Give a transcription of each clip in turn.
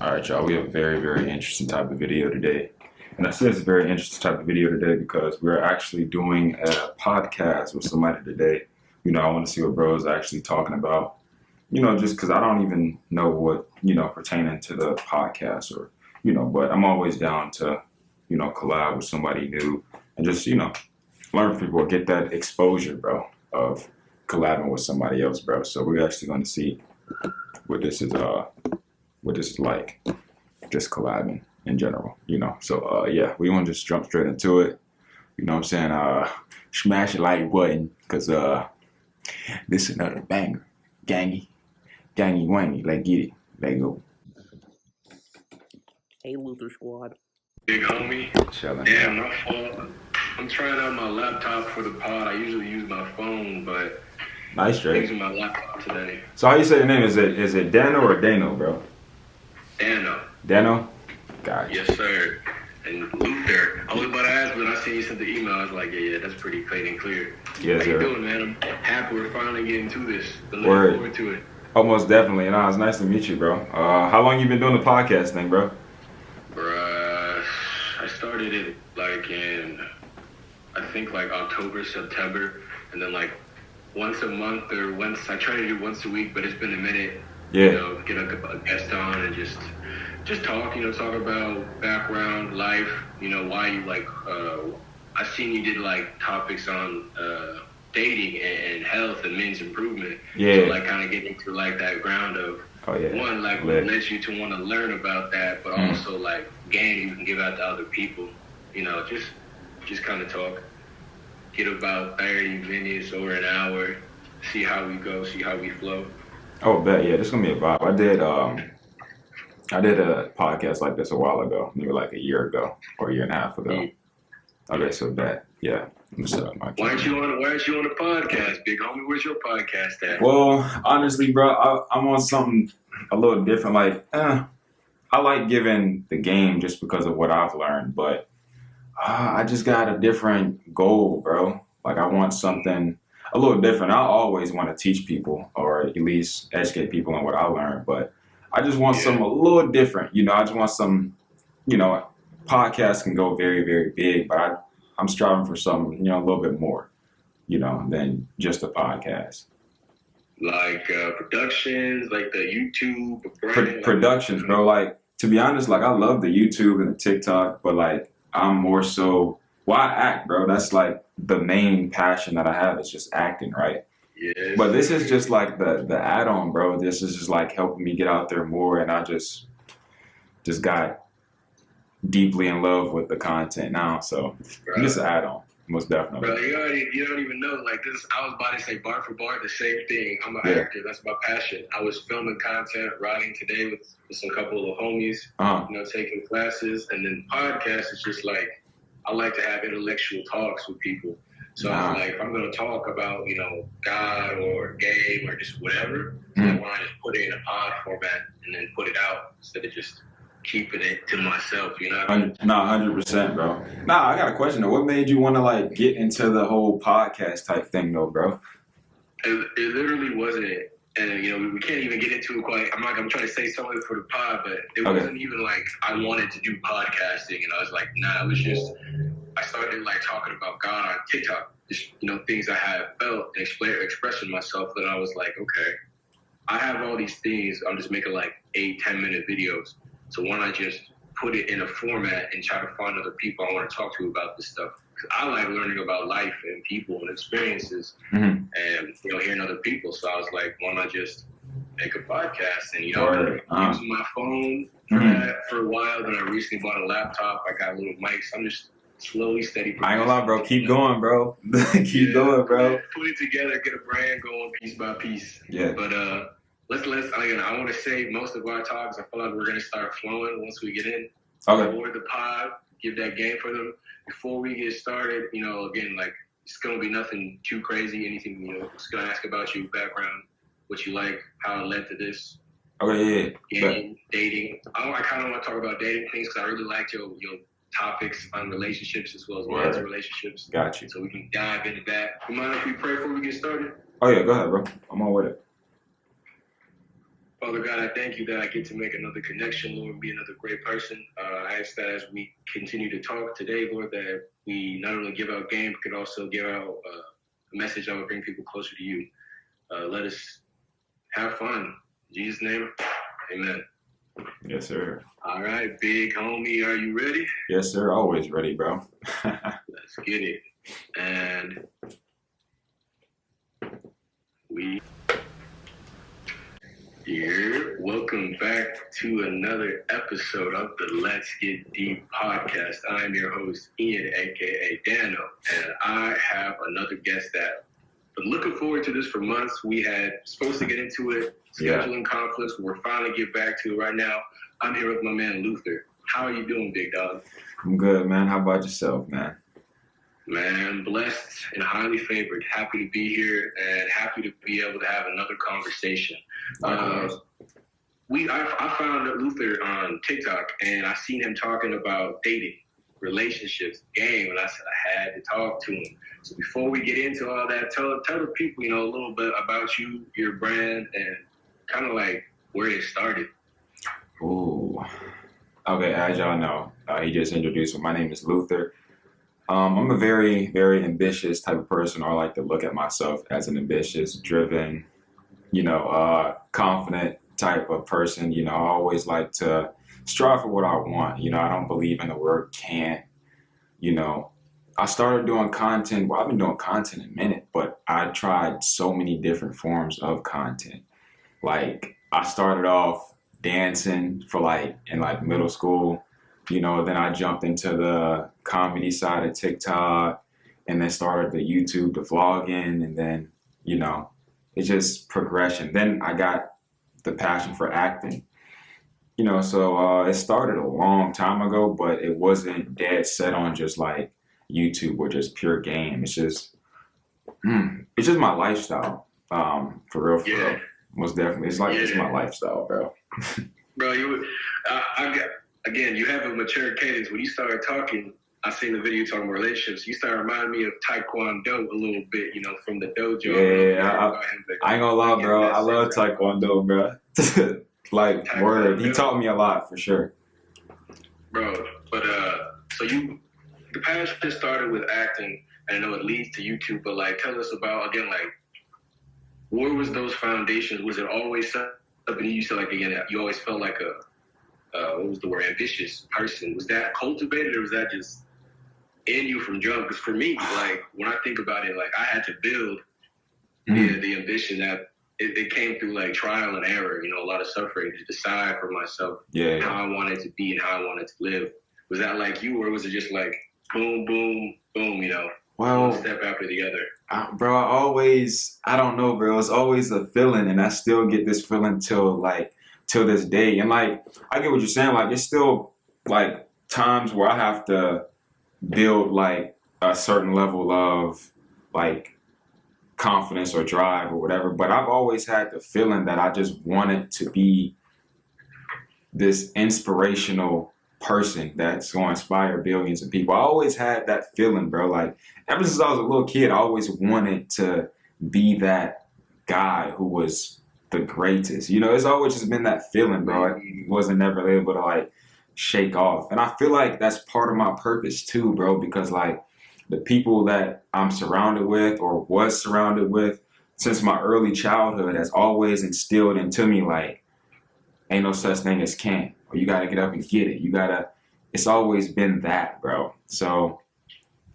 All right, y'all. We have a very, very interesting type of video today. And I say it's a very interesting type of video today because we're actually doing a podcast with somebody today. I want to see what bro is actually talking about. Just because I don't even know what, pertaining to the podcast or, but I'm always down to, collab with somebody new and just, learn from people, get that exposure, bro, of collabing with somebody else, bro. So we're actually going to see what this is like, just collabing in general, So yeah, we want to just jump straight into it. You know what I'm saying? Smash the like button because this is another banger. Gangy wangy. Let's get it. Let's go. Hey, Luther Squad. Big homie. Chilling. Damn, my fault. I'm trying out my laptop for the pod. I usually use my phone, but Nice, I'm Drake. using my laptop today. So how you say your name? Is it Dano or Dano, bro? Dano. Dano? Gotcha. Yes, sir. And Luther. I was about to ask, but I seen you sent the email. I was like, yeah, that's pretty clean and clear. Yes, How you sir. doing, man? I'm happy we're finally getting to this. Been looking Word. forward to it. Oh, most definitely. It's nice to meet you, bro. How long you been doing the podcast thing, bro? Bruh, I started it in, I think October, September, and then once a month or I try to do once a week, but it's been a minute. Yeah. Get a guest on and just talk, talk about background, life, why you I seen you did topics on dating and health and men's improvement. Yeah. So kind of get into that ground of one, what Lit. led you to want to learn about that, but also game you can give out to other people, just kind of talk, get about 30 minutes or an hour, see how we go, see how we flow. Oh, bet. Yeah, this is gonna be a vibe. I did a podcast like this a while ago, maybe a year ago or a year and a half ago. Okay, so that, yeah. I'm set up my Why aren't you on the podcast, big homie? Where's your podcast at? Well, honestly, bro, I'm on something a little different. I like giving the game just because of what I've learned, but I just got a different goal, bro. I want something a little different. I always want to teach people or at least educate people on what I learned, but I just want something a little different. I just want some, podcasts can go very, very big, but I'm striving for something, a little bit more, than just a podcast. Productions, the YouTube, branding, productions, bro. To be honest, I love the YouTube and the TikTok, but I'm more so, I act, bro. That's the main passion that I have is just acting, right? Yes. But this is just the add-on, bro. This is just helping me get out there more, and I just got deeply in love with the content now. So Bro. Just an add-on, most definitely. Bro, you don't even know. This, I was about to say bar for bar the same thing. I'm an actor. That's my passion. I was filming content, writing today with some couple of homies, taking classes, and then podcast is just I like to have intellectual talks with people. So I'm if I'm going to talk about, God or game or just whatever, then why not just put it in a pod format and then put it out instead of just keeping it to myself, Nah, 100%, bro. Nah, I got a question though. What made you want to get into the whole podcast type thing though, bro? It literally wasn't, and we can't even get into it quite. I'm trying to say something for the pod, but it wasn't even I wanted to do podcasting, and I was nah, it was just I started talking about God on TikTok, just things I have felt and expressing myself, and I was okay, I have all these things. I'm just making 8-10 minute videos. So why not just put it in a format and try to find other people I want to talk to about this stuff? Because I like learning about life and people and experiences and, hearing other people. So I was why not just make a podcast? And, I'm using my phone for that for a while. Then I recently bought a laptop. I got little mics. I'm just slowly, steady. I ain't gonna lie, bro. Keep going, bro. Keep going, bro. Put it together, get a brand going piece by piece. Yeah. But, I want to say most of our talks, I feel like we're going to start flowing once we get in. Okay. Board the pod, give that game for them. Before we get started, again, it's going to be nothing too crazy, anything, just going to ask about you, background, what you like, how it led to this. Okay, Game, dating. I kind of want to talk about dating things because I really liked your topics on relationships as well as men's relationships. Got you. So we can dive into that. You mind if we pray before we get started? Oh, yeah, go ahead, bro. I'm on with it. Father God, I thank you that I get to make another connection, Lord, be another great person. I ask that as we continue to talk today, Lord, that we not only give out game, but could also give out a message that will bring people closer to you. Let us have fun. In Jesus' name, amen. Yes, sir. All right, big homie, are you ready? Yes, sir. Always ready, bro. Let's get it. And here, welcome back to another episode of the Let's Get Deep podcast. I'm your host, Ian, aka Dano, and I have another guest that I've been looking forward to this for months. We had supposed to get into it, scheduling conflicts, but we're finally get back to it right now. I'm here with my man Luther. How are you doing, big dog? I'm good, man. How about yourself, man? Man, blessed and highly favored. Happy to be here and happy to be able to have another conversation. I found Luther on TikTok and I seen him talking about dating, relationships, game, and I said I had to talk to him. So before we get into all that, tell the people, a little bit about you, your brand, and kind of like where it started. Ooh. Okay, as y'all know, he just introduced me. My name is Luther. I'm a very, very ambitious type of person. I like to look at myself as an ambitious, driven, confident type of person. I always like to strive for what I want. I don't believe in the word can't. I started doing content. Well, I've been doing content a minute, but I tried so many different forms of content. Like, I started off dancing in middle school. Then I jumped into the comedy side of TikTok and then started the YouTube, the vlogging, and then, it's just progression. Then I got the passion for acting, so it started a long time ago, but it wasn't dead set on just like YouTube or just pure game. It's just my lifestyle, for real. Most definitely. It's my lifestyle, bro. Bro, you have a mature cadence. When you started talking, I seen the video talking about relationships. You started reminding me of Taekwondo a little bit, from the dojo. Yeah, I ain't gonna lie, bro. I love Taekwondo, bro. Word. He taught me a lot, for sure. Bro, but the passion started with acting, and I know it leads to YouTube, but tell us about, again, where was those foundations? Was it always something you said, again, you always felt like what was the word, ambitious person? Was that cultivated, or was that just in you from jump? Because for me, when I think about it, I had to build the ambition that it came through trial and error, a lot of suffering to decide for myself how I wanted to be and how I wanted to live. Was that like you, or was it just boom, boom, boom, one step after the other? Bro, I don't know, bro. It's always a feeling, and I still get this feeling till this day. And I get what you're saying. It's still times where I have to build a certain level of confidence or drive or whatever. But I've always had the feeling that I just wanted to be this inspirational person that's going to inspire billions of people. I always had that feeling, bro. Ever since I was a little kid, I always wanted to be that guy who was the greatest. It's always just been that feeling, bro. I wasn't never able to shake off. And I feel like that's part of my purpose too, bro, because the people that I'm surrounded with or was surrounded with since my early childhood has always instilled into me ain't no such thing as can't. Or you got to get up and get it. It's always been that, bro. So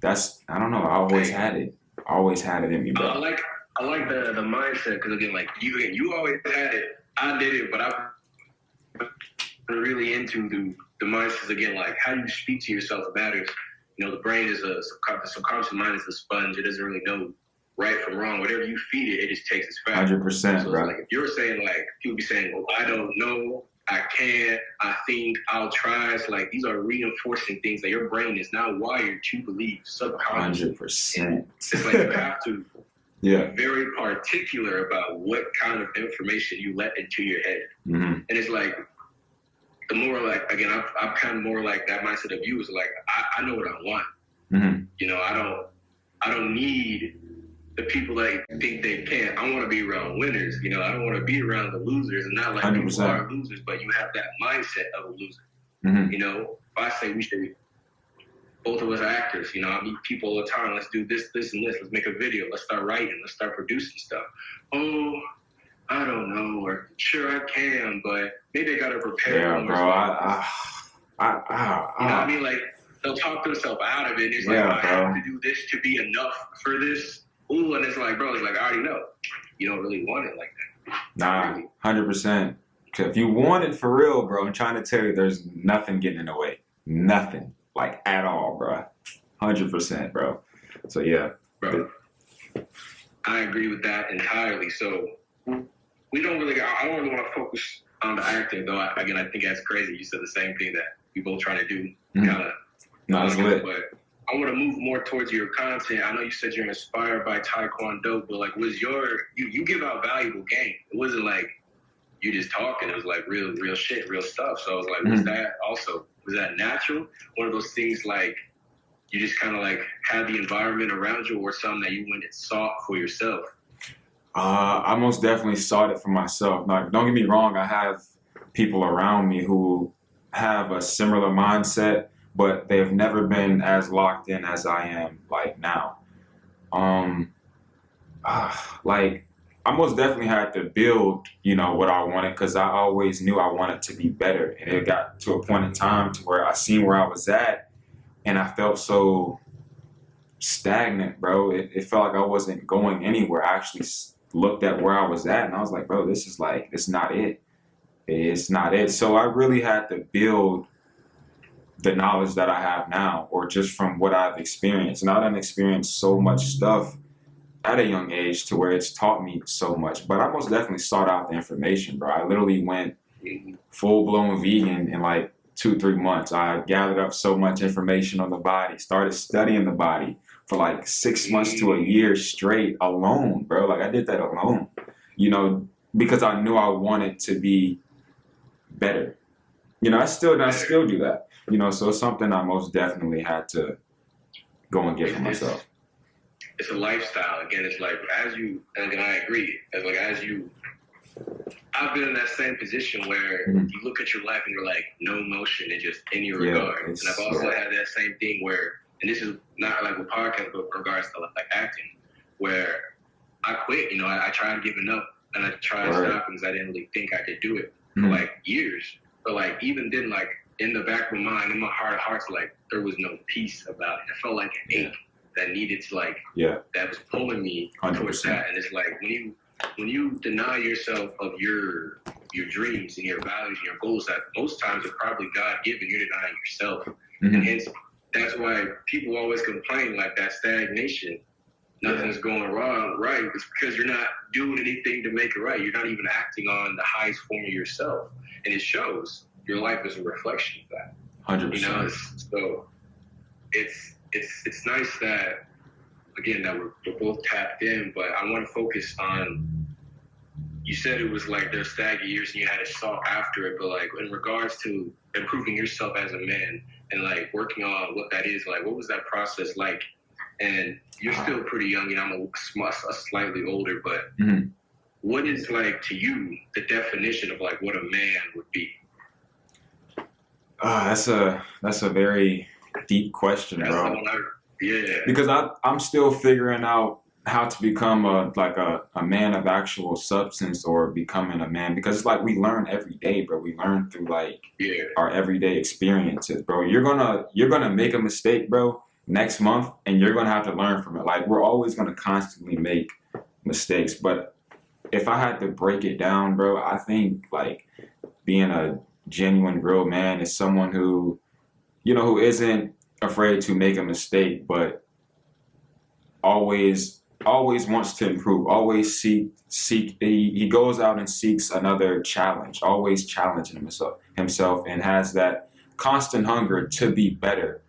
I don't know. I always had it. I always had it in me, bro. I like the mindset, because again, you always had it. I did it, but I'm really into the mindset again, how you speak to yourself matters. The brain is the subconscious mind is a sponge. It doesn't really know right from wrong. Whatever you feed it, it just takes its facts. 100%, so bro. If you're saying people be saying, well, I don't know, I can't, I think, I'll try. It's these are reinforcing things that your brain is now wired to believe subconsciously. 100%. It's you have to be very particular about what kind of information you let into your head. Mm-hmm. And it's the more again, I'm kind of more that mindset of you is I know what I want. Mm-hmm. I don't need the people that think they can't. I want to be around winners. You know, I don't want to be around the losers, and not like 100%. people are losers, but you have that mindset of a loser. Mm-hmm. You know, if I say we should, both of us are actors. You know, I meet people all the time. Let's do this, this, and this. Let's make a video. Let's start writing. Let's start producing stuff. Oh, I don't know, or sure I can, but maybe I gotta prepare. Yeah, bro. You know what I mean? Like, they'll talk themselves out of it. And it's like, I have to do this to be enough for this. Ooh, and it's like, bro, it's like, I already know. You don't really want it like that. Nah, 100%. If you want it for real, bro, I'm trying to tell you, there's nothing getting in the way. Nothing. Like, at all, bro. 100%, bro. So, yeah. Bro, I agree with that entirely. So, I don't really want to focus on the acting, though. I think that's crazy. You said the same thing that we both trying to do. Mm-hmm. Kind of. No, it's lit. But I want to move more towards your content. I know you said you're inspired by Taekwondo, but like, was you give out valuable game? It wasn't like you just talking. It was like real shit, real stuff. So I was like, was that natural? One of those things like you just kind of like had the environment around you, or something that you went and sought for yourself? I most definitely sought it for myself. Now, don't get me wrong. I have people around me who have a similar mindset, but they've never been as locked in as I am like now. Like I most definitely had to build, you know, what I wanted, because I always knew I wanted to be better. And it got to a point in time to where I seen where I was at and I felt so stagnant, bro. It felt like I wasn't going anywhere. I actually looked at where I was at and I was like, bro, this is like, it's not it. It's not it. So I really had to build the knowledge that I have now, or just from what I've experienced. And I done experienced so much stuff at a young age to where it's taught me so much. But I most definitely sought out the information, bro. I literally went full-blown vegan in like 2-3 months. I gathered up so much information on the body, started studying the body for like 6 months to a year straight alone, bro. Like I did that alone, you know, because I knew I wanted to be better. You know, I still do that. You know, so it's something I most definitely had to go and get for myself. It's a lifestyle. Again, it's like and I agree. I've been in that same position where you look at your life and you're like, no emotion and just in your regard. And I've also had that same thing where, and this is not like a podcast, but in regards to like acting, where I quit. You know, I tried giving up and I tried stopping because I didn't really think I could do it for like years. But like even then, like in the back of my mind, in my heart of hearts, like there was no peace about it. It felt like an ache that needed to like, that was pulling me 100%. Towards that. And it's like when you deny yourself of your dreams and your values and your goals that most times are probably God given, you're denying yourself. Mm-hmm. And hence that's why people always complain like that stagnation. Nothing's going wrong, right? It's because you're not doing anything to make it right. You're not even acting on the highest form of yourself. And it shows. Your life is a reflection of that. 100%. You know, so it's nice that, again, that we're both tapped in, but I want to focus on, you said it was like there's stagnant years and you had to sought after it, but like in regards to improving yourself as a man and like working on what that is, like what was that process like? And you're still pretty young and I'm a slightly older, but what is like to you the definition of like what a man would be? That's a very deep question, bro. Because I'm still figuring out how to become a man of actual substance, or becoming a man, because it's like we learn every day, bro. We learn through like our everyday experiences, bro. You're gonna make a mistake, bro, next month, and you're gonna have to learn from it. Like we're always gonna constantly make mistakes, but if I had to break it down, bro, I think like being a genuine real man is someone who, you know, who isn't afraid to make a mistake, but always wants to improve, always seek he goes out and seeks another challenge, always challenging himself, and has that constant hunger to be better,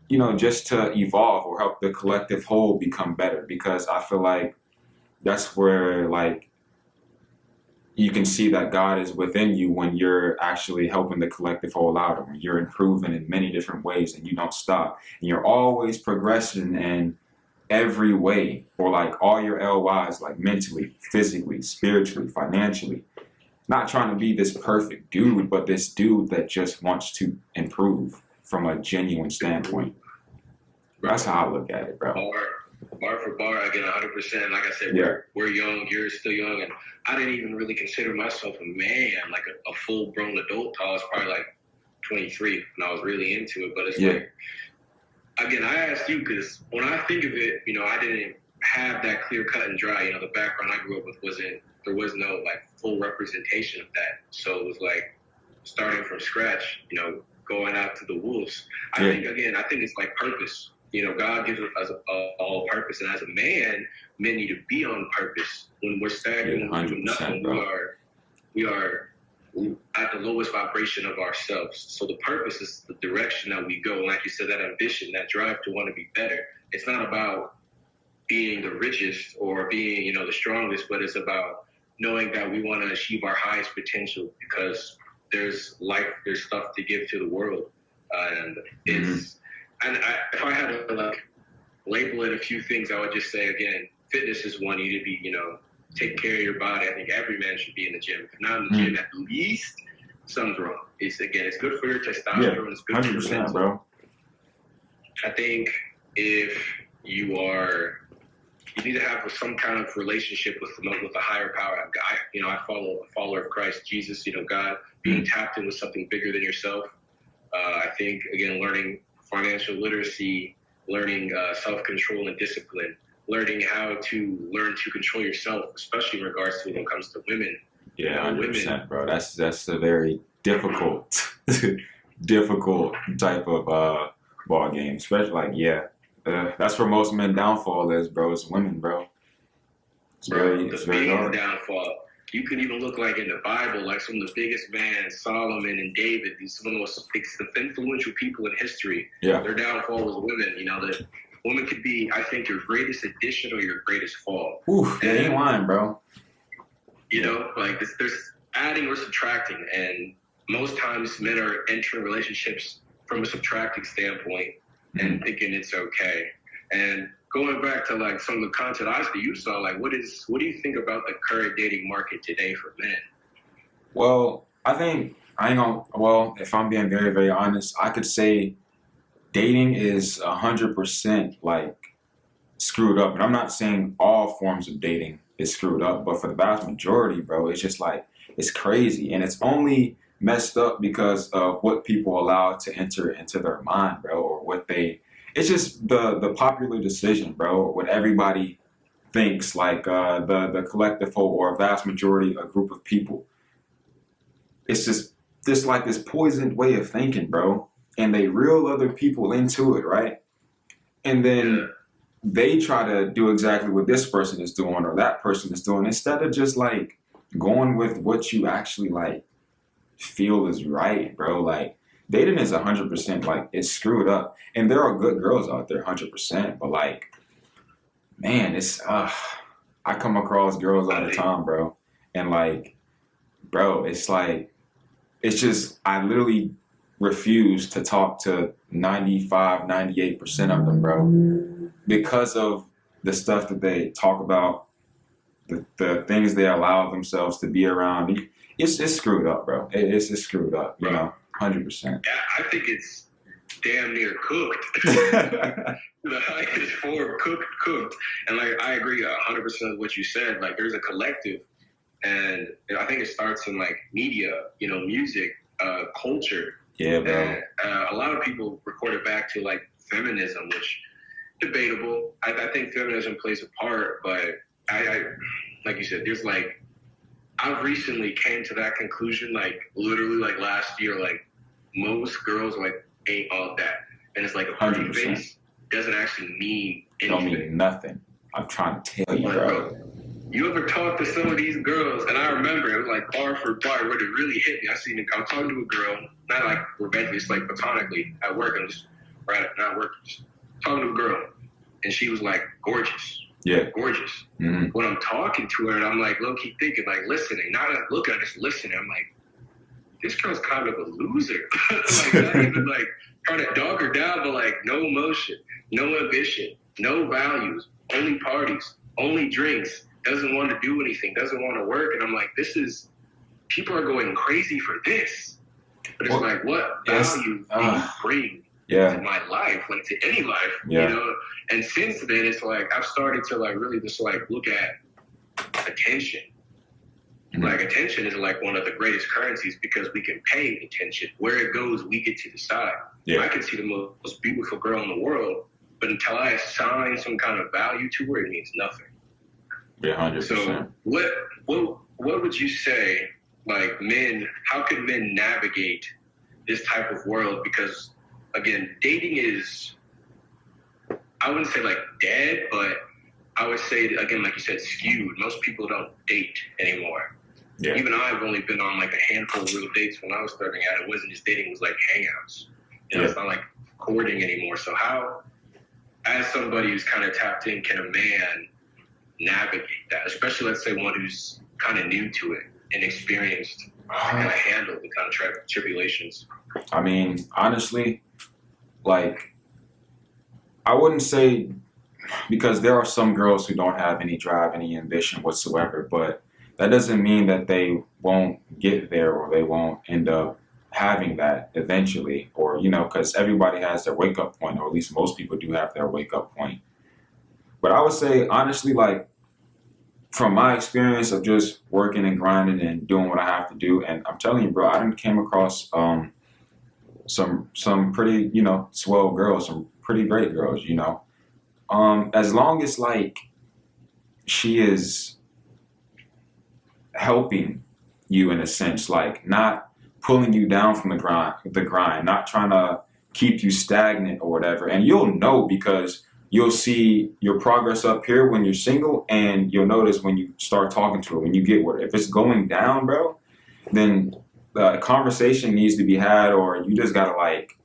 you know, just to evolve or help the collective whole become better. Because I feel like that's where like you can see that God is within you when you're actually helping the collective whole out, or when you're improving in many different ways and you don't stop and you're always progressing and every way, or like all your LYs, like mentally, physically, spiritually, financially. Not trying to be this perfect dude, but this dude that just wants to improve from a genuine standpoint. That's how I look at it, bro. Bar for bar, I get 100%. Like I said, we're young, you're still young, and I didn't even really consider myself a man, like a full-grown adult. I was probably like 23 when I was really into it, but it's like, again, I asked you because when I think of it, you know, I didn't have that clear cut and dry. You know, the background I grew up with there was no like full representation of that. So it was like starting from scratch, you know, going out to the wolves. I think it's like purpose. You know, God gives us all purpose, and as a man, men need to be on purpose. When we're stagnant, when we're doing nothing, we are at the lowest vibration of ourselves. So the purpose is the direction that we go. And like you said, that ambition, that drive to want to be better. It's not about being the richest or being, you know, the strongest, but it's about knowing that we want to achieve our highest potential because there's stuff to give to the world. And if I had to like label it a few things, I would just say, again, fitness is one. You need to be, you know, take care of your body. I think every man should be in the gym. If not in the gym, at least something's wrong. It's good for your testosterone. It's good for your mental. Bro. I think if you need to have some kind of relationship with a higher power. I follow a follower of Christ Jesus. You know, God, being tapped in with something bigger than yourself. I think again, learning financial literacy, learning self-control and discipline. Learning how to control yourself, especially in regards to when it comes to women. Yeah, 100%, bro. That's a very difficult, difficult type of ball game. Especially like, that's where most men downfall is, bro. It's women, bro. It's very hard. Downfall. You can even look like in the Bible, like some of the biggest men, Solomon and David, some of the most influential people in history. Yeah. Their downfall was women. You know that. Woman could be, I think, your greatest addition or your greatest fall. Oof, that ain't lying, bro. You know, like there's adding or subtracting, and most times men are entering relationships from a subtracting standpoint and thinking it's okay. And going back to like some of the content you saw, like what do you think about the current dating market today for men? Well, I think if I'm being very, very honest, I could say dating is 100% like screwed up. And I'm not saying all forms of dating is screwed up, but for the vast majority, bro, it's just like, it's crazy. And it's only messed up because of what people allow to enter into their mind, bro, or it's just the popular decision, bro, what everybody thinks, like the collective whole or a vast majority, a group of people. It's just like this poisoned way of thinking, bro. And they reel other people into it, right? And then they try to do exactly what this person is doing or that person is doing instead of just like going with what you actually like feel is right, bro. Like dating is 100% like it's screwed up. And there are good girls out there, 100%. But like, man, it's I come across girls all the time, bro. And like, bro, it's like, it's just I literally refuse to talk to 95, 98% of them, bro, because of the stuff that they talk about, the things they allow themselves to be around. It's screwed up, bro. It's just screwed up, you know, 100%. Yeah, I think it's damn near cooked. The highest form, cooked. And like, I agree 100% with what you said. Like, there's a collective, and I think it starts in like media, you know, music, culture. Yeah, bro. And, a lot of people record it back to like feminism, which debatable. I think feminism plays a part, but I like you said, there's like, I've recently came to that conclusion, like literally like last year, like most girls like ain't all that. And it's like a pretty 100%. face doesn't actually mean anything. Don't mean nothing. I'm trying to tell you, bro. You ever talk to some of these girls, and I remember it was like bar for bar where it really hit me. I was talking to a girl, not like romantically, it's like platonically at work. I'm just not working, just talking to a girl, and she was like gorgeous. Yeah, gorgeous. Mm-hmm. When I'm talking to her, and I'm like low key thinking, like listening, not looking, just listening. I'm like, this girl's kind of a loser. Like not even like trying to dog her down, but like no emotion, no ambition. no values, only parties, only drinks, doesn't want to do anything, doesn't want to work. And I'm like, people are going crazy for this. But it's like, what value do you bring to my life, like to any life, you know? And since then, it's like, I've started to like really just like look at attention. Like attention is like one of the greatest currencies because we can pay attention. Where it goes, we get to decide. I can see the most beautiful girl in the world, but until I assign some kind of value to her, it means nothing. Yeah, 100%. So what would you say, like men, how can men navigate this type of world? Because again, dating is, I wouldn't say like dead, but I would say, again, like you said, skewed. Most people don't date anymore. Yeah. Even I've only been on like a handful of real dates when I was starting out. It wasn't just dating, it was like hangouts. You know, it's not like courting anymore. So how, as somebody who's kind of tapped in, can a man navigate that? Especially, let's say, one who's kind of new to it, inexperienced, to kind of handle the kind of tribulations. I mean, honestly, like, I wouldn't say, because there are some girls who don't have any drive, any ambition whatsoever, but that doesn't mean that they won't get there or they won't end up having that eventually, or, you know, because everybody has their wake-up point, or at least most people do have their wake-up point. But I would say, honestly, like, from my experience of just working and grinding and doing what I have to do, and I'm telling you, bro, I done came across some pretty, you know, swell girls, some pretty great girls, you know. As long as, like, she is helping you in a sense, like not pulling you down from the grind, not trying to keep you stagnant or whatever. And you'll know because you'll see your progress up here when you're single, and you'll notice when you start talking to her, when you get where, if it's going down, bro, then the conversation needs to be had, or you just gotta like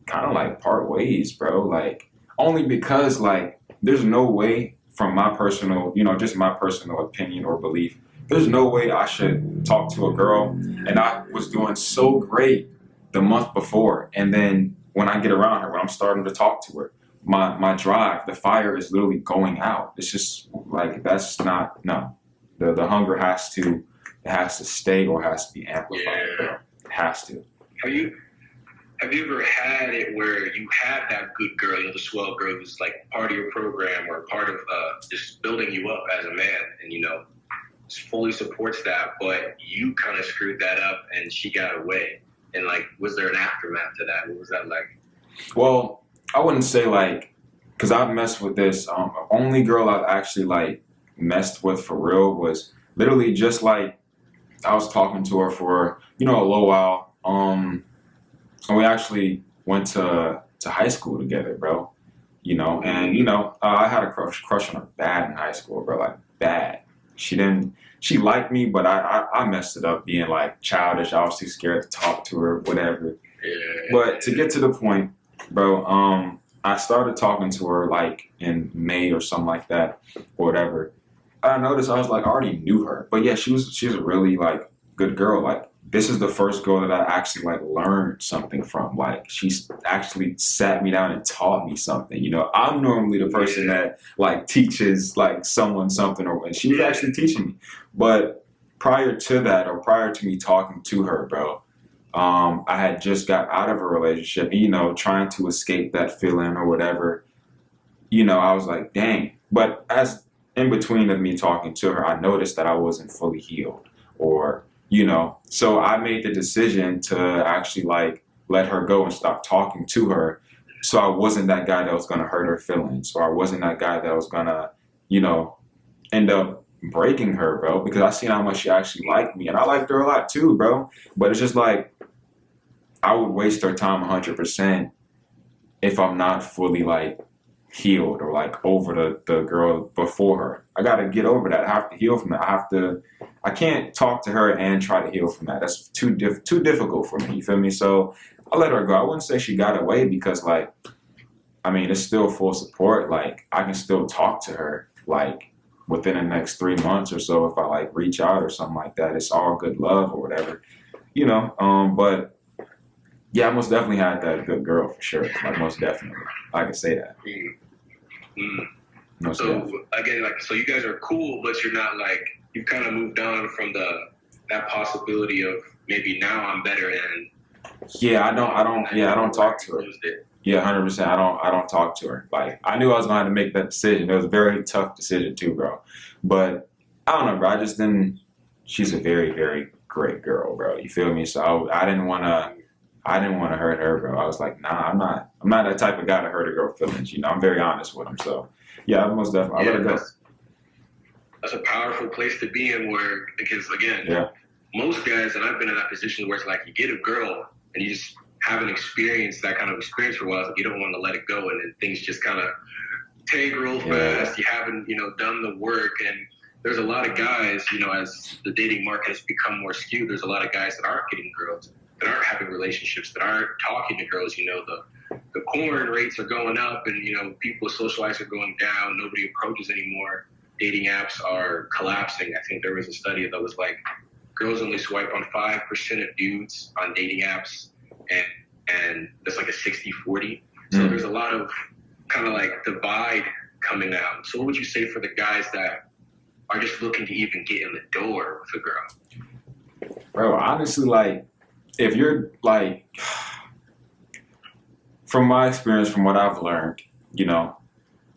kind of like part ways, bro. Like, only because like there's no way, from my personal, you know, just my personal opinion or belief, there's no way I should talk to a girl and I was doing so great the month before, and then when I get around her, when I'm starting to talk to her, my drive, the fire is literally going out. It's just like, that's not, no. The hunger has to stay, or has to be amplified. Bro. It has to. Have you ever had it where you have that good girl, you know, the swell girl who's like part of your program or part of just building you up as a man, and, you know, fully supports that, but you kind of screwed that up and she got away? And like, was there an aftermath to that? What was that like? Well, I wouldn't say like, because I've messed with this. Only girl I've actually like messed with for real was literally just like, I was talking to her for, you know, a little while. And we actually went to high school together, bro. You know, and, you know, I had a crush on her bad in high school, bro, like bad. She liked me, but I messed it up being like childish. I was too scared to talk to her, whatever. Yeah. But to get to the point, bro, I started talking to her like in May or something like that, or whatever. I noticed, I was like, I already knew her, but yeah, she's a really like good girl. Like, this is the first girl that I actually like learned something from. Like, she's actually sat me down and taught me something. You know, I'm normally the person that like teaches like someone something, and she was actually teaching me. But prior to that, or prior to me talking to her, bro, I had just got out of a relationship, you know, trying to escape that feeling or whatever. You know, I was like, dang. But as in between of me talking to her, I noticed that I wasn't fully healed, or, you know, so I made the decision to actually like let her go and stop talking to her. So I wasn't that guy that was going to hurt her feelings, or I wasn't that guy that was going to, you know, end up breaking her, bro, because I seen how much she actually liked me, and I liked her a lot too, bro. But it's just like, I would waste her time 100% if I'm not fully like healed or like over the girl before her. I got to get over that. I have to heal from that. I can't talk to her and try to heal from that. That's too difficult for me. You feel me? So I let her go. I wouldn't say she got away, because like, I mean, it's still full support. Like, I can still talk to her like within the next 3 months or so if I like reach out or something like that. It's all good love or whatever, you know. But yeah, I most definitely had that good girl for sure. Like, most definitely, I can say that. Mm. Most So definitely. again, like, so you guys are cool, but you're not like, you've kind of moved on from that possibility of maybe now I'm better and Yeah, I don't talk to her. Yeah, 100%. I don't talk to her. Like, I knew I was going to have to make that decision. It was a very tough decision too, bro. But I don't know, bro. I just didn't. She's a very, very great girl, bro. You feel me? So I didn't want to. I didn't want to hurt her, bro. I was like, nah, I'm not. I'm not that type of guy to hurt a girl feelings. You know, I'm very honest with them. So yeah, I most definitely. I let her go. That's a powerful place to be in, where, because again, Yeah. most guys, and I've been in that position where it's like you get a girl and you just haven't experienced that kind of experience for a while, so you don't want to let it go, and then things just kind of take real fast. You haven't, done the work, and there's a lot of guys, as the dating market has become more skewed, there's a lot of guys that aren't getting girls, that aren't having relationships, that aren't talking to girls. The porn rates are going up, and people's social lives are going down. Nobody approaches anymore. Dating apps are collapsing. I think there was a study that was like, girls only swipe on 5% of dudes on dating apps, and that's like a 60-40. So there's a lot of kind of like divide coming out. So what would you say for the guys that are just looking to even get in the door with a girl? Bro, honestly, like, if you're like, from my experience, from what I've learned,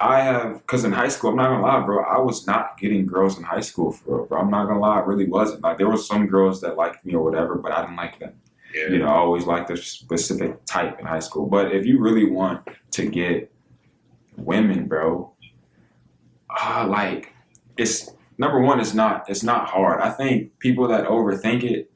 I have, because in high school, I'm not gonna lie, bro, I was not getting girls in high school for real, bro. I'm not gonna lie, I really wasn't. Like, there were some girls that liked me or whatever, but I didn't like them. Yeah. I always liked a specific type in high school. But if you really want to get women, bro, like, it's number one, it's not hard. I think people that overthink it,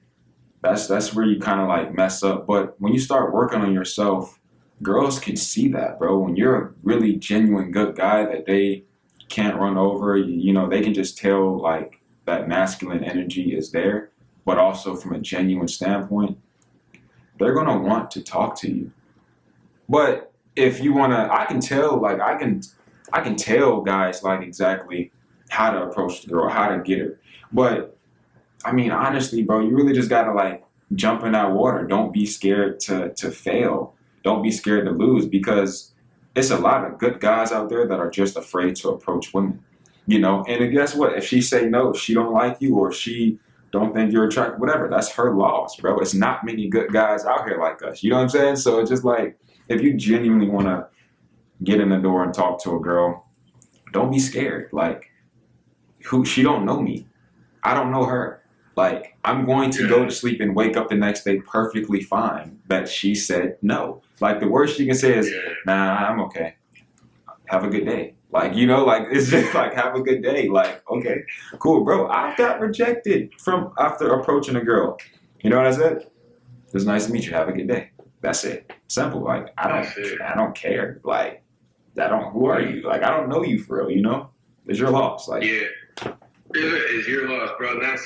that's where you kind of like mess up. But when you start working on yourself, girls can see that, bro. When you're a really genuine good guy that they can't run over, they can just tell like that masculine energy is there, but also from a genuine standpoint, they're gonna want to talk to you. But if you wanna, I can tell, like I can tell guys like exactly how to approach the girl, how to get her. But I mean, honestly, bro, you really just gotta like jump in that water. Don't be scared to fail. Don't be scared to lose, because it's a lot of good guys out there that are just afraid to approach women. And guess what? If she say no, if she don't like you, or if she don't think you're attractive, whatever, that's her loss, bro. It's not many good guys out here like us. You know what I'm saying? So it's just like, if you genuinely want to get in the door and talk to a girl, don't be scared. Like, she don't know me. I don't know her. Like, I'm going to go to sleep and wake up the next day perfectly fine that she said no. Like, the worst you can say is, nah, I'm okay. Have a good day. Like, like, it's just like, have a good day. Like, okay, cool, bro. I got rejected from after approaching a girl. You know what I said? It was nice to meet you. Have a good day. That's it. Simple. Like, I don't care. Like, who are you? Like, I don't know you for real, It's your loss. Like, yeah, it's your loss, bro. Let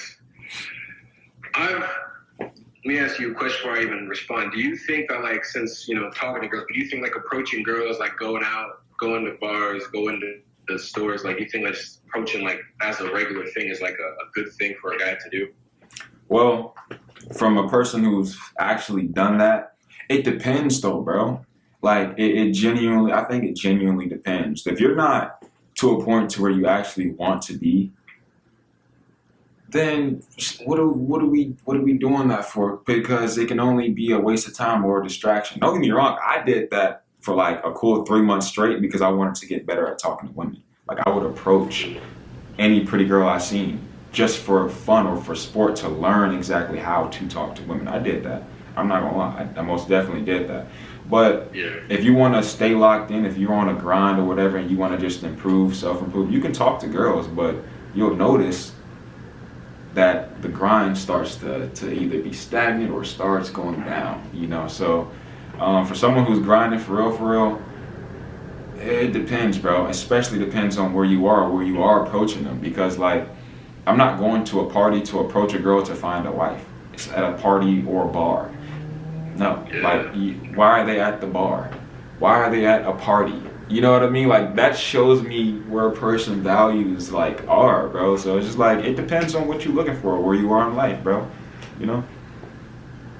me ask you a question before I even respond. Do you think that, like, since, talking to girls, do you think, like, approaching girls, like, going out, going to bars, going to the stores, like, you think, like, approaching, like, as a regular thing is, like, a good thing for a guy to do? Well, from a person who's actually done that, it depends, though, bro. Like, I think it genuinely depends. If you're not to a point to where you actually want to be, then what are we doing that for? Because it can only be a waste of time or a distraction. Don't get me wrong, I did that for like a cool 3 months straight because I wanted to get better at talking to women. Like, I would approach any pretty girl I seen just for fun or for sport, to learn exactly how to talk to women. I did that. I'm not gonna lie, I most definitely did that. But if you want to stay locked in, if you're on a grind or whatever, and you want to just self-improve, you can talk to girls, but you'll notice that the grind starts to either be stagnant or starts going down, So for someone who's grinding for real, it depends, bro. Especially depends on where you are approaching them. Because, like, I'm not going to a party to approach a girl to find a wife. It's at a party or a bar. No, like, why are they at the bar? Why are they at a party? You know what I mean? Like, that shows me where a person's values, like, are, bro. So it's just like, it depends on what you're looking for, where you are in life, bro. Bro,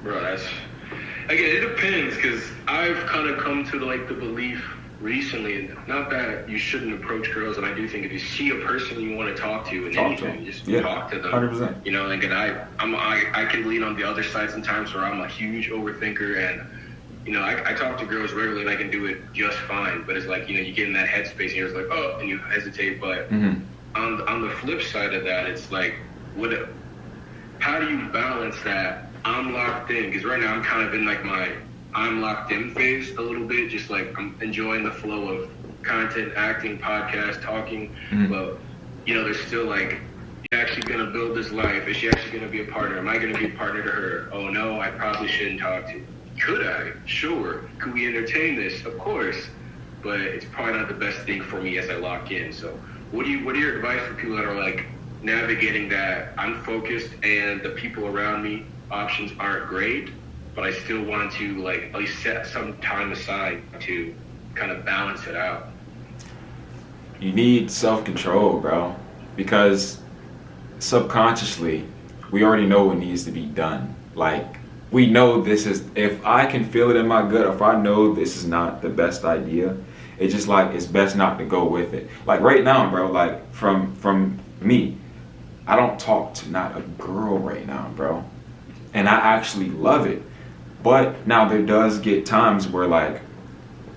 again, it depends, because I've kind of come to, like, the belief recently, not that you shouldn't approach girls, and I do think if you see a person you want to talk to and anything, just talk to them. 100%. You know, like, and I can lean on the other side sometimes where I'm a huge overthinker, and you know, I talk to girls regularly and I can do it just fine. But it's like, you know, you get in that headspace and you're just like, oh, and you hesitate. But on the flip side of that, it's like, how do you balance that? I'm locked in, because right now I'm kind of in like my I'm locked in phase a little bit, just like I'm enjoying the flow of content, acting, podcast, talking. But you know, there's still like, you actually gonna build this life? Is she actually gonna be a partner? Am I gonna be a partner to her? Oh no, I probably shouldn't talk to. Could I? Sure. Could we entertain this? Of course. But it's probably not the best thing for me as I lock in. So what are your advice for people that are like navigating that? I'm focused and the people around me, options aren't great, but I still want to like at least set some time aside to kind of balance it out. You need self-control, bro, because subconsciously we already know what needs to be done. Like, we know this is, if I can feel it in my gut, if I know this is not the best idea, it's just like, it's best not to go with it. Like right now, bro, like from me, I don't talk to not a girl right now, bro. And I actually love it. But now there does get times where, like,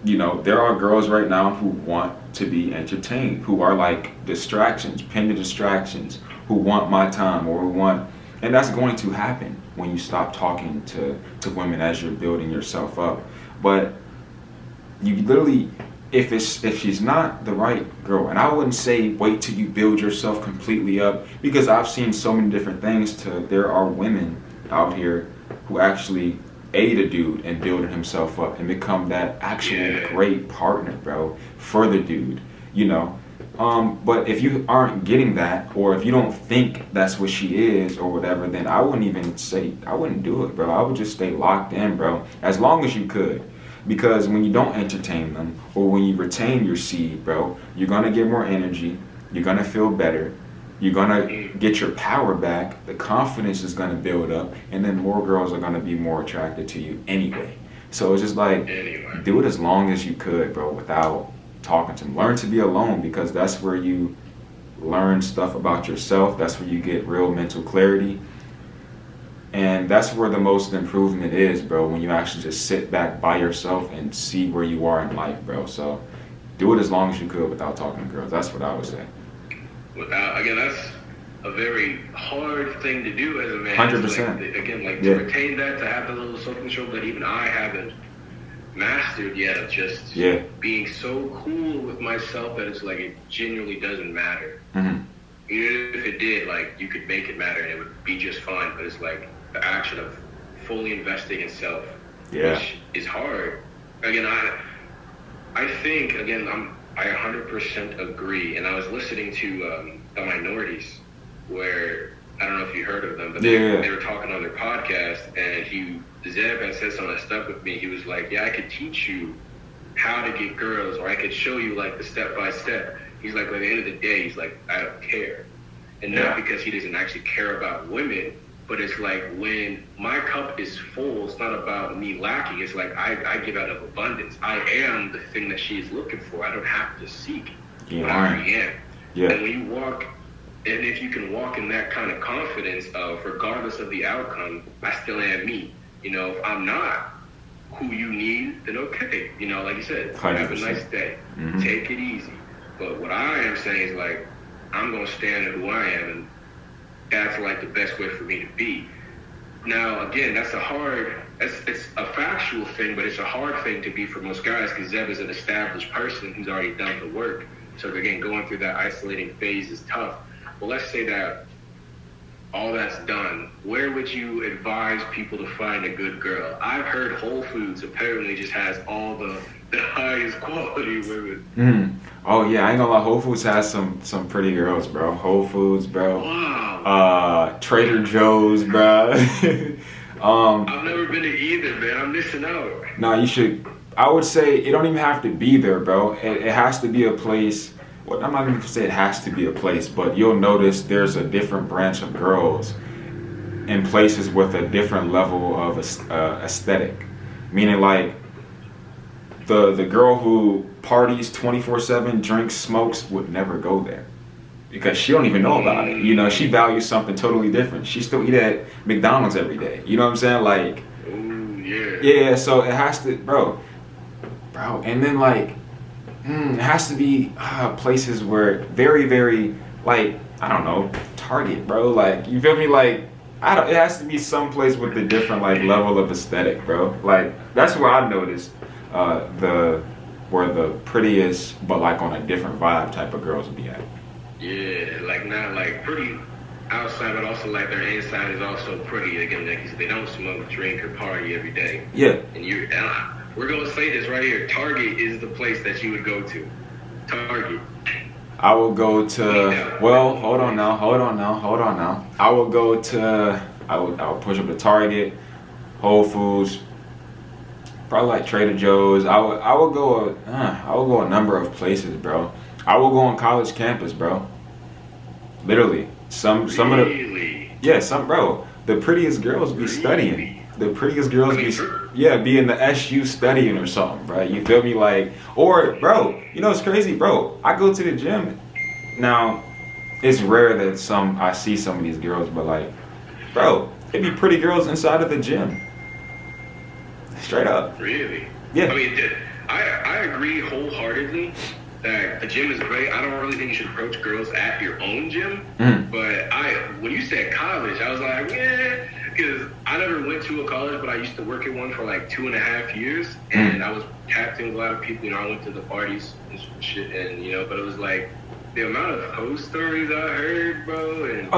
you know, there are girls right now who want to be entertained, who are like distractions, pending distractions, who want my time or who want, and that's going to happen when you stop talking to women as you're building yourself up. But you literally, if she's not the right girl, and I wouldn't say wait till you build yourself completely up, because I've seen so many different things there are women out here who actually aid a dude in building himself up and become that actual great partner, bro, for the dude, you know. But if you aren't getting that, or if you don't think that's what she is or whatever, then I wouldn't do it, bro. I would just stay locked in, bro, as long as you could. Because when you don't entertain them, or when you retain your seed, bro, you're gonna get more energy, you're gonna feel better, you're gonna get your power back, the confidence is gonna build up, and then more girls are gonna be more attracted to you anyway. So it's just like, do it as long as you could, bro, without talking to them. Learn to be alone, because that's where you learn stuff about yourself. That's where you get real mental clarity. And that's where the most improvement is, bro, when you actually just sit back by yourself and see where you are in life, bro. So do it as long as you could without talking to girls. That's what I would say. Again, that's a very hard thing to do as a man. 100%. To retain that, to have the little self-control that even I haven't mastered yet, of just being so cool with myself that it's like it genuinely doesn't matter. Even if it did, like, you could make it matter and it would be just fine. But it's like the action of fully investing in self, which is hard. Again, I think, again, I 100% agree. And I was listening to The Minorities, where, I don't know if you heard of them, but they were talking on their podcast, and Zeb had said some of that stuff with me. He was like, yeah, I could teach you how to get girls, or I could show you like the step by step. He's like, at the end of the day, he's like, I don't care. And not because he doesn't actually care about women, but it's like, when my cup is full, it's not about me lacking. It's like, I give out of abundance. I am the thing that she is looking for. I don't have to seek. I already am. And when you walk, and if you can walk in that kind of confidence of, regardless of the outcome, I still am me. You know, if I'm not who you need, then okay. You know, like you said, 100%. Have a nice day. Take it easy. But what I am saying is, like, I'm going to stand in who I am, and that's like the best way for me to be. Now, again, it's a factual thing, but it's a hard thing to be for most guys, because Zeb is an established person who's already done the work. So again, going through that isolating phase is tough. Well, let's say that all that's done. Where would you advise people to find a good girl? I've heard Whole Foods apparently just has all the highest quality women. Oh yeah, I ain't gonna lie, Whole Foods has some pretty girls, bro. Whole Foods, bro. Wow. Trader Joe's, bro. I've never been to either, man. I'm missing out. No, you should. I would say it don't even have to be there, bro. It has to be a place. Well, I'm not even gonna say it has to be a place, but you'll notice there's a different branch of girls in places with a different level of aesthetic. Meaning, like, the girl who parties 24/7, drinks, smokes would never go there because she don't even know about it. You know, she values something totally different. She still eat at McDonald's every day. You know what I'm saying? Like, ooh, yeah. Yeah, so it has to, bro. And then like, it has to be places where very, very, like, I don't know, Target, bro. Like, you feel me? Like, it has to be some place with a different like level of aesthetic, bro. Like, that's where I noticed where the prettiest, but like on a different vibe type of girls would be at. Yeah, like not like pretty outside, but also like their inside is also pretty. Again, like they don't smoke, drink, or party every day. Yeah. And we're gonna say this right here. Target is the place that you would go to. Target. I will go to. Well, hold on now. I will go to. I would push up to Target, Whole Foods, probably like Trader Joe's. I would go a number of places, bro. I will go on college campus, bro. Literally, some of the bro. The prettiest girls be studying. The prettiest girls be in the SU studying or something, bro. You feel me? Like, or bro, you know it's crazy, bro. I go to the gym. Now, it's rare that I see some of these girls, but like, bro, it be pretty girls inside of the gym. Straight up. Really? Yeah. I mean, I agree wholeheartedly that the gym is great. I don't really think you should approach girls at your own gym. But when you said college, I was like, yeah, because I never went to a college, but I used to work at one for like 2.5 years, and I was tapped in with a lot of people. You know, I went to the parties and shit, and you know, but it was like the amount of host stories I heard, bro. And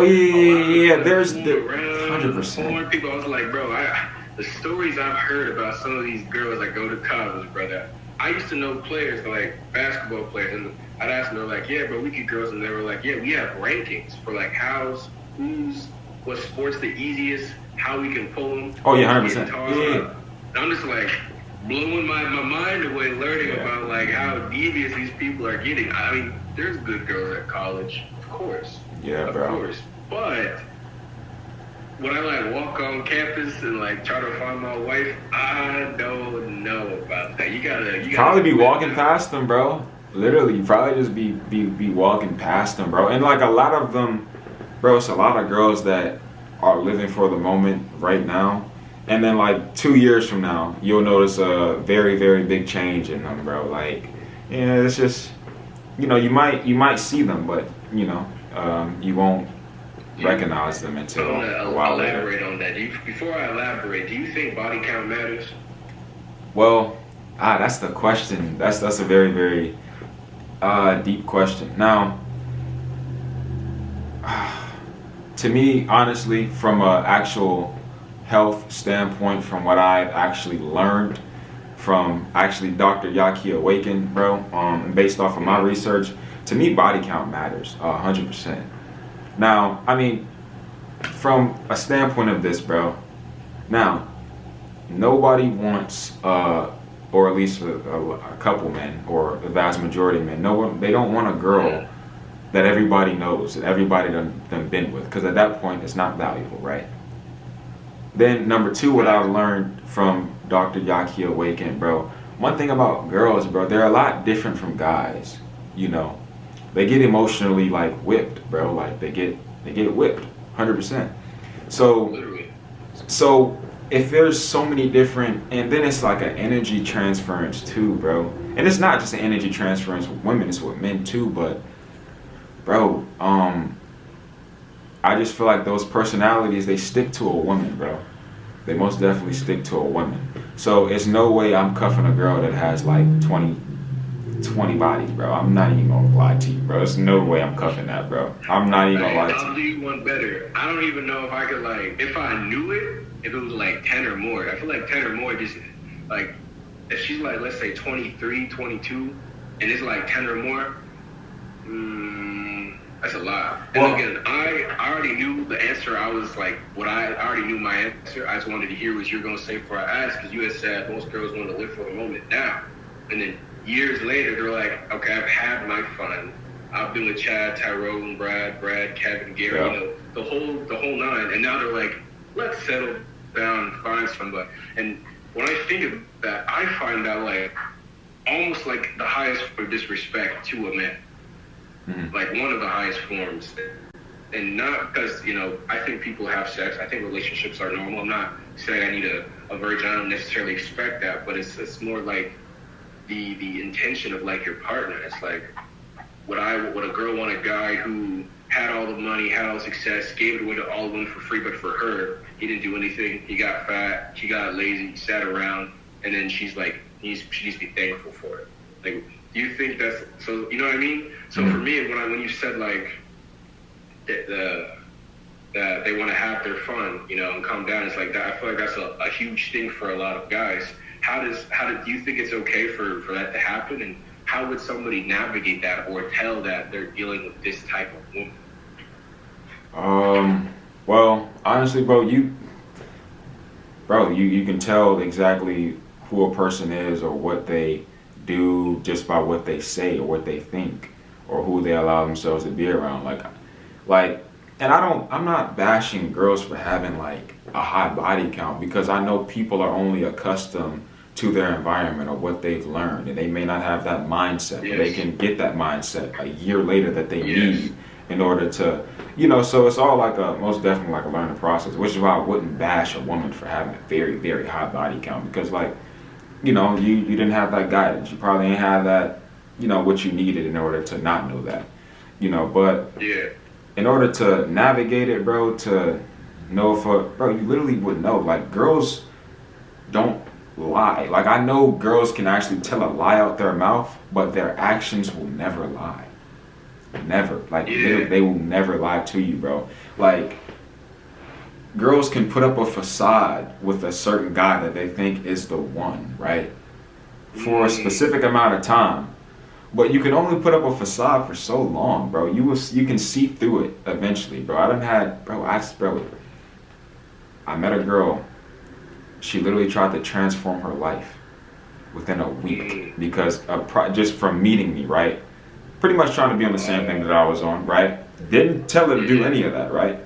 there's the 100%. More people. I was like, bro, the stories I've heard about some of these girls that go to college, brother. I used to know players, like basketball players, and I'd ask them, they're like, yeah, bro, we get girls, and they were like, yeah, we have rankings for like what sport's the easiest, how we can pull them. Oh yeah, 100%. Yeah. I'm just like blowing my mind away, learning about like how devious these people are getting. I mean, there's good girls at college, of course. Yeah, of course. But when I like walk on campus and like try to find my wife, I don't know about that. You gotta probably be walking past them, bro. Literally, you probably just be walking past them, bro. And like a lot of them, bro, it's a lot of girls that are living for the moment right now. And then like 2 years from now, you'll notice a very, very big change in them, bro. Like, yeah, it's just, you know, you might see them, but you know, you won't recognize them until a while later. Elaborate on that. Before I elaborate, do you think body count matters? Well, that's the question. That's a very, very deep question. Now, to me, honestly, from an actual health standpoint, from what I've actually learned from Dr. Yaki Awaken, bro, based off of my research, to me, body count matters 100%. Now, I mean, from a standpoint of this, bro, now, nobody wants, or at least a couple men, or the vast majority of men, they don't want a girl that everybody knows, that everybody done been with, because at that point, it's not valuable, right? Then, number two, what I've learned from Dr. Yaki Awaken, bro, one thing about girls, bro, they're a lot different from guys, you know. They get emotionally like whipped, bro. Like they get whipped, 100%. So if there's so many different, and then it's like an energy transference too, bro. And it's not just an energy transference with women; it's with men too. But, bro, I just feel like those personalities, they stick to a woman, bro. They most definitely stick to a woman. So it's no way I'm cuffing a girl that has like 20 bodies, bro. I'm not even gonna lie to you, bro. There's no way I'm cuffing that, bro. I'm not even gonna lie to you. I'll do you one better. I don't even know if I could like, if I knew it, if it was like 10 or more. I feel like 10 or more just like, if she's like, let's say 23, 22, and it's like 10 or more, that's a lot. And again, I already knew the answer. I was like, I already knew my answer. I just wanted to hear what you were gonna say before I asked, because you had said most girls want to live for the moment now. And then years later, they're like, okay, I've had my fun. I've been with Chad, Tyrone, Brad, Kevin, Gary, you know, the whole nine. And now they're like, let's settle down and find somebody. And when I think of that, I find out like almost like the highest form of disrespect to a man. Like one of the highest forms. And not because, I think people have sex. I think relationships are normal. I'm not saying I need a virgin. I don't necessarily expect that, but it's more like the intention of like your partner. It's like, would a girl want a guy who had all the money, had all the success, gave it away to all of them for free, but for her, he didn't do anything. He got fat, he got lazy, sat around, and then she's like, she needs to be thankful for it. Like, do you think that's so? You know what I mean? So for me, when you said like that they want to have their fun, and calm down, it's like that. I feel like that's a huge thing for a lot of guys. Do you think it's okay for that to happen? And how would somebody navigate that or tell that they're dealing with this type of woman? Well, honestly, bro, you can tell exactly who a person is or what they do just by what they say or what they think or who they allow themselves to be around. Like, and I'm not bashing girls for having like a high body count, because I know people are only accustomed to their environment or what they've learned, and they may not have that mindset. Yes. They can get that mindset a year later that they need in order to, so it's all like most definitely like a learning process, which is why I wouldn't bash a woman for having a very, very high body count, because like, you didn't have that guidance. You probably ain't have that, what you needed in order to not know that, but in order to navigate it, bro, to know you literally would know, like, girls don't lie. Like, I know girls can actually tell a lie out their mouth, but their actions will never lie. Never. Like, they will never lie to you, bro. Like, girls can put up a facade with a certain guy that they think is the one, right? For a specific amount of time. But you can only put up a facade for so long, bro. You can see through it eventually, bro. I met a girl. She literally tried to transform her life within a week because just from meeting me, right? Pretty much trying to be on the same thing that I was on, right? Didn't tell her to do any of that, right?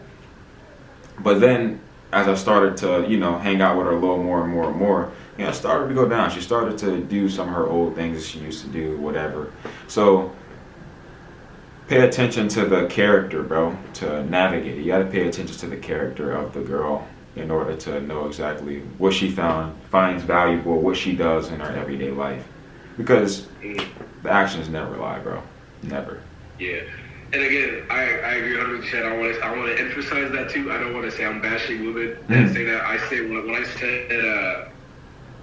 But then as I started to, hang out with her a little more and more and more, it started to go down. She started to do some of her old things that she used to do, whatever. So pay attention to the character, bro, to navigate it. You got to pay attention to the character of the girl in order to know exactly what she finds valuable, what she does in her everyday life. Because the actions never lie, bro. Never. Yeah. And again, I agree 100%. I want to emphasize that too. I don't want to say I'm bashing women and say that. I say when I said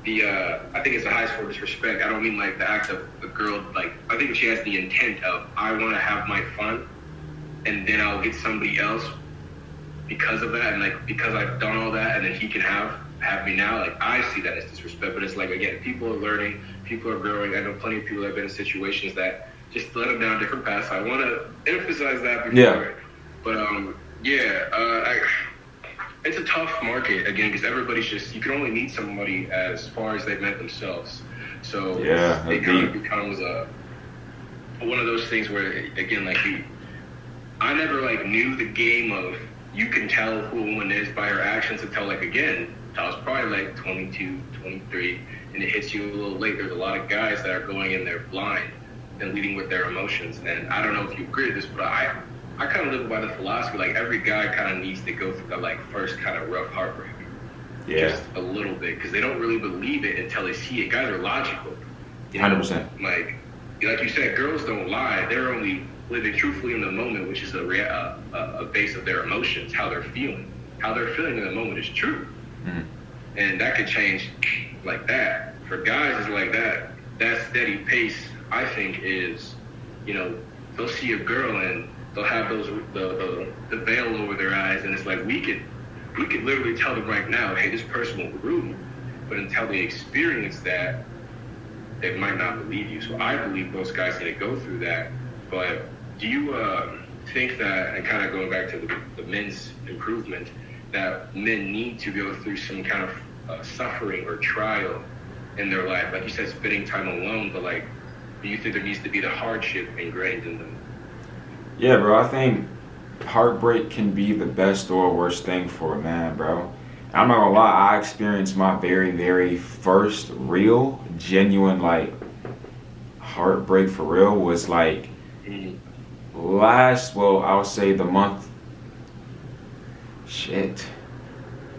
I think it's the highest form of disrespect. I don't mean like the act of a girl. Like, I think she has the intent of, I want to have my fun, and then I'll get somebody else because of that, and like because I've done all that, and then he can have me now. Like, I see that as disrespect. But it's like, again, people are learning, people are growing. I know plenty of people that have been in situations that just led them down different paths. So I want to emphasize that before. Yeah. But it's a tough market, again, because everybody's you can only meet somebody as far as they've met themselves. So it kind of becomes one of those things where, again, like, I never like knew the game of, you can tell who a woman is by her actions until, like, again, I was probably like 22, 23, and it hits you a little late. There's a lot of guys that are going in there blind and leading with their emotions. And I don't know if you agree with this, but I kind of live by the philosophy, like, every guy kind of needs to go through the, like, first kind of rough heartbreak. Yeah. Just a little bit, because they don't really believe it until they see it. Guys are logical. 100%. Like you said, girls don't lie. They're only living truthfully in the moment, which is a base of their emotions, how they're feeling. How they're feeling in the moment is true. Mm-hmm. And that could change like that. For guys, it's like that steady pace, I think, is, they'll see a girl and they'll have the veil over their eyes, and it's like, we could literally tell them right now, hey, this person will ruin you. But until they experience that, they might not believe you. So I believe most guys need to go through that. But do you think that, and kind of going back to the men's improvement, that men need to go through some kind of suffering or trial in their life? Like you said, spending time alone, but like, do you think there needs to be the hardship ingrained in them? Yeah, bro, I think heartbreak can be the best or worst thing for a man, bro. I'm not gonna lie, I experienced my very, very first real, genuine, like, heartbreak for real was like I would say the month, shit,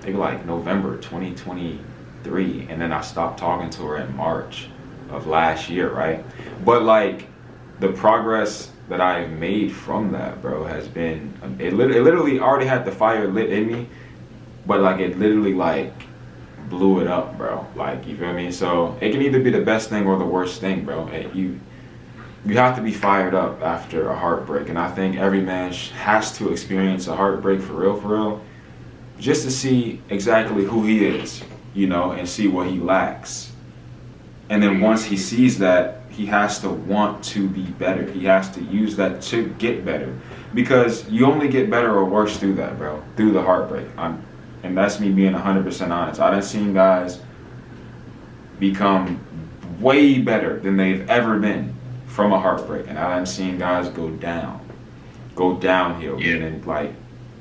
maybe like November 2023, and then I stopped talking to her in March of last year, right? But like the progress that I've made from that, bro, has been, it literally already had the fire lit in me, but like it literally like blew it up, bro. Like, you feel me? So it can either be the best thing or the worst thing, bro. You have to be fired up after a heartbreak, and I think every man has to experience a heartbreak for real, just to see exactly who he is, you know, and see what he lacks. And then once he sees that, he has to want to be better. He has to use that to get better, because you only get better or worse through that, bro, through the heartbreak. And that's me being 100% honest. I done seen guys become way better than they've ever been from a heartbreak, and I done seen guys go downhill, meaning like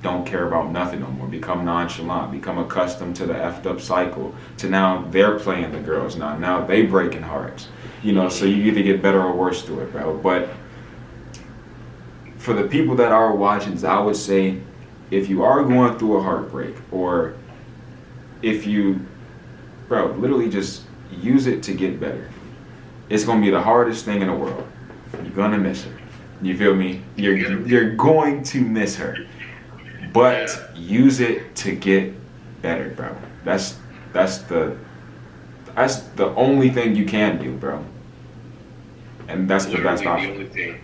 don't care about nothing no more, become nonchalant, become accustomed to the effed up cycle, to now they're playing the girls, now they breaking hearts, you know. So you either get better or worse through it, bro. But for the people that are watching, I would say, if you are going through a heartbreak, or if you, bro, literally just use it to get better. It's gonna be the hardest thing in the world. You're gonna miss her. You feel me? You're going to miss her. But use it to get better, bro. That's the only thing you can do, bro. And that's the best option. The only thing.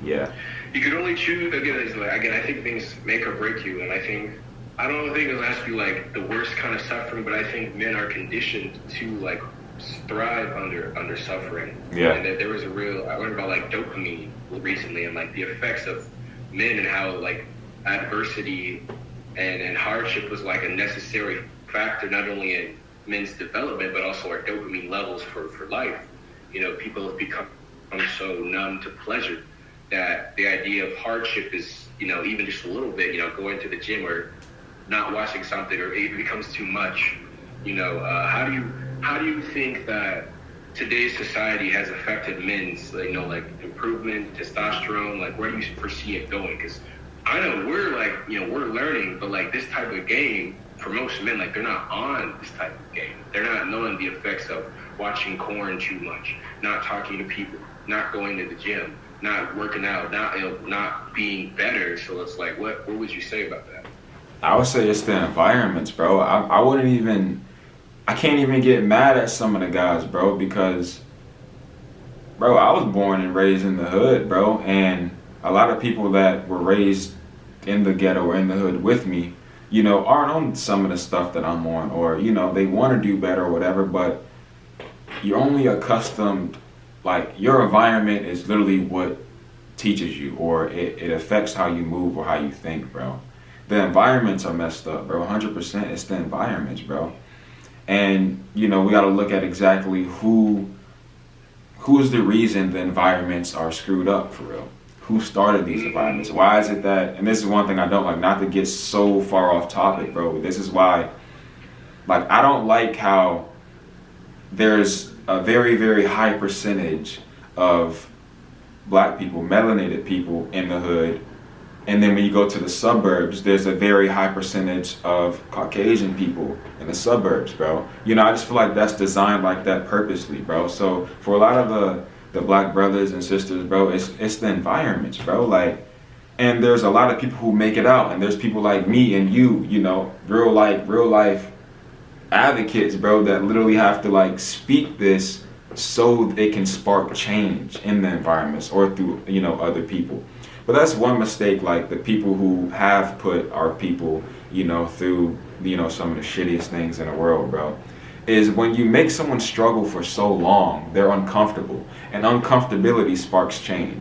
Yeah. You could only choose, again, I think things make or break you, and I don't think it'll ask you like the worst kind of suffering, but I think men are conditioned to like thrive under suffering. Yeah. And that there was I learned about like dopamine recently, and like the effects of men, and how like adversity and hardship was like a necessary factor, not only in men's development, but also our dopamine levels for life. You know, people have become so numb to pleasure that the idea of hardship is, you know, even just a little bit, you know, going to the gym or not watching something, or it becomes too much. You know, how do you think that today's society has affected men's, you know, like improvement, testosterone? Like, where do you foresee it going? Because I know we're like, you know, we're learning, but like this type of game, for most men, like they're not on this type of game. They're not knowing the effects of watching porn too much, not talking to people, not going to the gym, not working out, not being better. So it's like, what would you say about that? I would say it's the environments, bro. I can't even get mad at some of the guys, bro, because, bro, I was born and raised in the hood, bro, and a lot of people that were raised in the ghetto or in the hood with me, you know, aren't on some of the stuff that I'm on, or, you know, they want to do better or whatever, but you're only accustomed, like, your environment is literally what teaches you, or it affects how you move or how you think, bro. The environments are messed up, bro. 100% it's the environments, bro. And, you know, we got to look at exactly who is the reason the environments are screwed up, for real. Who started these environments? Why is it that, and this is one thing I don't like, not to get so far off topic, bro, but this is why, like, I don't like how there's a very, very high percentage of black people, melanated people in the hood, and then when you go to the suburbs, there's a very high percentage of Caucasian people in the suburbs, bro. You know, I just feel like that's designed like that purposely, bro. So for a lot of the black brothers and sisters, bro, it's the environments, bro. Like, and there's a lot of people who make it out, and there's people like me and you know, real life advocates, bro, that literally have to like speak this so they can spark change in the environments or through, you know, other people. But that's one mistake, like the people who have put our people, you know, through, you know, some of the shittiest things in the world, bro, is when you make someone struggle for so long, they're uncomfortable, and uncomfortability sparks change.